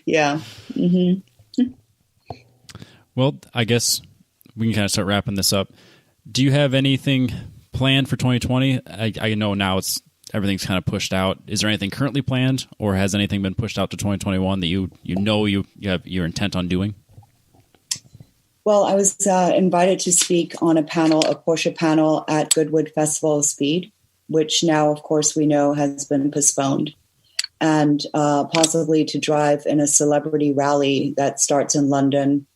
Yeah. Mm-hmm. Well, I guess we can kind of start wrapping this up. Do you have anything planned for 2020? I know now everything's kind of pushed out. Is there anything currently planned, or has anything been pushed out to 2021 that you have your intent on doing? Well, I was invited to speak on a Porsche panel at Goodwood Festival of Speed, which now, of course, we know has been postponed, and possibly to drive in a celebrity rally that starts in London,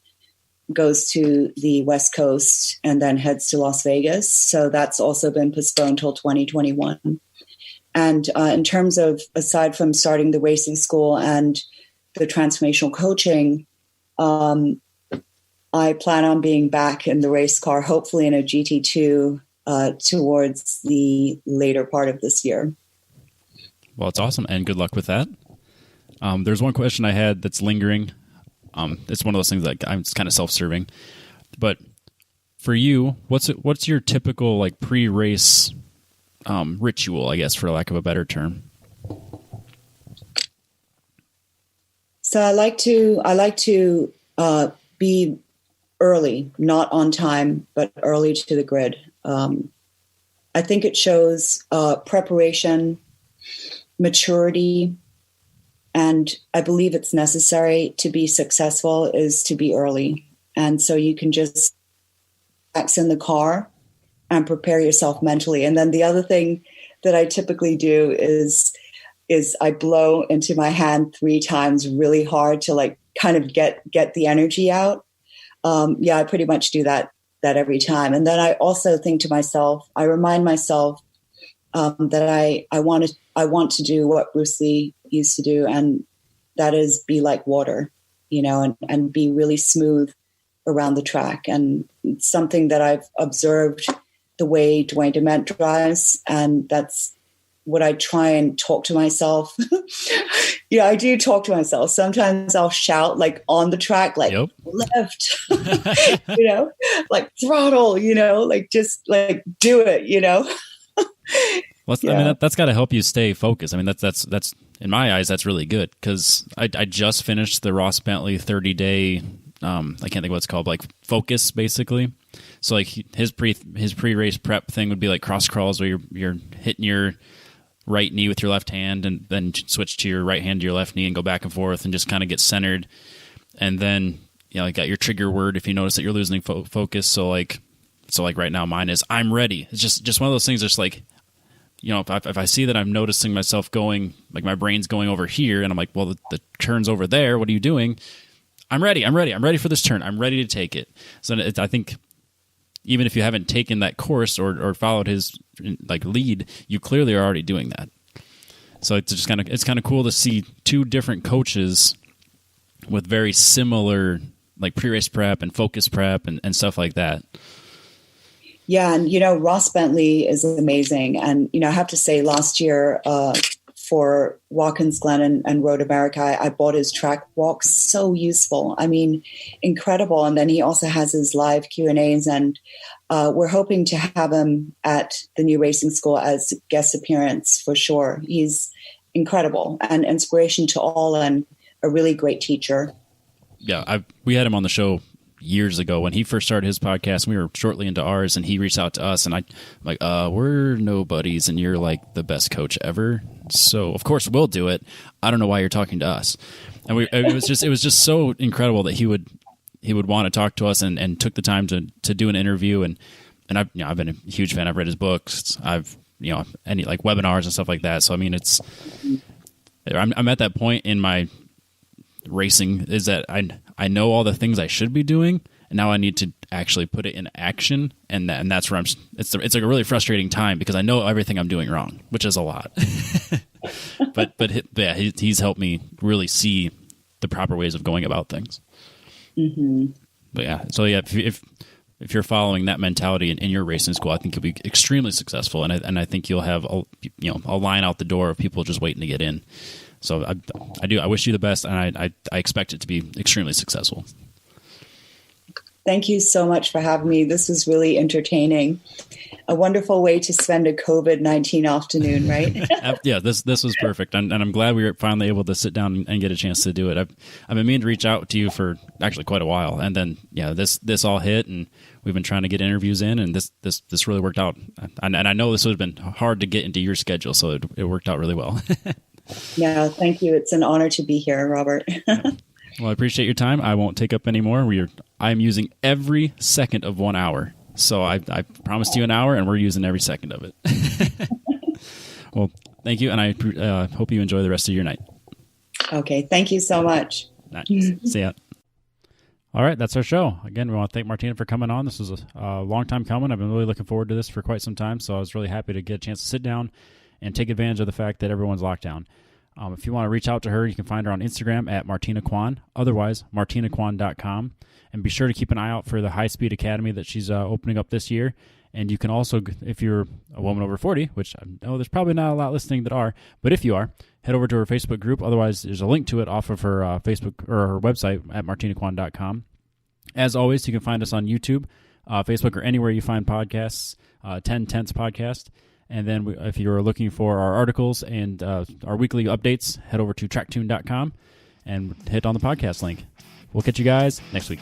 goes to the West Coast, and then heads to Las Vegas. So that's also been postponed till 2021. And in terms of, aside from starting the racing school and the transformational coaching, I plan on being back in the race car, hopefully in a GT2 towards the later part of this year. Well, it's awesome, and good luck with that. There's one question I had that's lingering. It's one of those things that I'm kind of self-serving. But for you, what's your typical like pre-race ritual, I guess, for lack of a better term? So I like to be early, not on time, but early to the grid. I think it shows preparation, maturity, and I believe it's necessary to be successful is to be early. And so you can just relax in the car and prepare yourself mentally. And then the other thing that I typically do is I blow into my hand 3 times really hard to like kind of get the energy out. I pretty much do that every time. And then I also think to myself, I remind myself that I want to do what Bruce Lee used to do, and that is be like water, and be really smooth around the track. And it's something that I've observed the way Dwayne DeMent drives, and that's what I try and talk to myself. I do talk to myself. Sometimes I'll shout like on the track, like Yep. left, like throttle, like just like do it, Well, yeah. I mean, that's got to help you stay focused. I mean, that's in my eyes, that's really good, because I just finished the Ross Bentley 30-day, I can't think what it's called, like focus, basically. So like his pre-race prep thing would be like cross crawls, where you're hitting your right knee with your left hand, and then switch to your right hand to your left knee and go back and forth and just kind of get centered. And then you got your trigger word if you notice that you're losing focus. So like right now, mine is I'm ready. It's just one of those things. Just like, if I see that I'm noticing myself going, like my brain's going over here, and I'm like, well, the turn's over there. What are you doing? I'm ready. I'm ready for this turn. I'm ready to take it. So I think even if you haven't taken that course or followed his like lead, you clearly are already doing that. So it's kind of cool to see 2 different coaches with very similar like pre-race prep and focus prep and stuff like that. Yeah. And, Ross Bentley is amazing. And, I have to say last year for Watkins Glen and Road America, I bought his track walks. So useful. I mean, incredible. And then he also has his live Q&As, and we're hoping to have him at the new racing school as guest appearance for sure. He's incredible and inspiration to all, and a really great teacher. Yeah. We had him on the show years ago when he first started his podcast. We were shortly into ours, and he reached out to us, and I'm like, we're nobodies, and you're like the best coach ever. So of course we'll do it. I don't know why you're talking to us. And it was just so incredible that he would want to talk to us and took the time to do an interview. And I've been a huge fan. I've read his books. I've, any like webinars and stuff like that. So, I mean, I'm at that point in my racing is that I know all the things I should be doing, and now I need to actually put it in action, and that's where it's like a really frustrating time, because I know everything I'm doing wrong, which is a lot. but yeah, he's helped me really see the proper ways of going about things. Mm-hmm. But yeah, so yeah, if you're following that mentality in your racing school, I think you'll be extremely successful, and I think you'll have a line out the door of people just waiting to get in. So I wish you the best, and I expect it to be extremely successful. Thank you so much for having me. This was really entertaining. A wonderful way to spend a COVID-19 afternoon, right? Yeah, this was perfect, and I'm glad we were finally able to sit down and get a chance to do it. I've been meaning to reach out to you for actually quite a while, and then this all hit, and we've been trying to get interviews in, and this really worked out. And I know this would have been hard to get into your schedule, so it worked out really well. Yeah, thank you. It's an honor to be here, Robert. Well, I appreciate your time. I won't take up any more. I'm using every second of 1 hour. So I promised you an hour, and we're using every second of it. Well, thank you, and I hope you enjoy the rest of your night. Okay, thank you so much. Nice. See ya. All right, that's our show. Again, we want to thank Martina for coming on. This was a long time coming. I've been really looking forward to this for quite some time, so I was really happy to get a chance to sit down and take advantage of the fact that everyone's locked down. If you want to reach out to her, you can find her on Instagram at Martina Kwan, otherwise martinakwon.com. And be sure to keep an eye out for the High Speed Academy that she's opening up this year. And you can also, if you're a woman over 40, which I know there's probably not a lot listening that are, but if you are, head over to her Facebook group. Otherwise, there's a link to it off of her Facebook or her website at martinakwon.com. As always, you can find us on YouTube, Facebook, or anywhere you find podcasts, 10 Tenths Podcast. And then if you're looking for our articles and our weekly updates, head over to tracktune.com and hit on the podcast link. We'll catch you guys next week.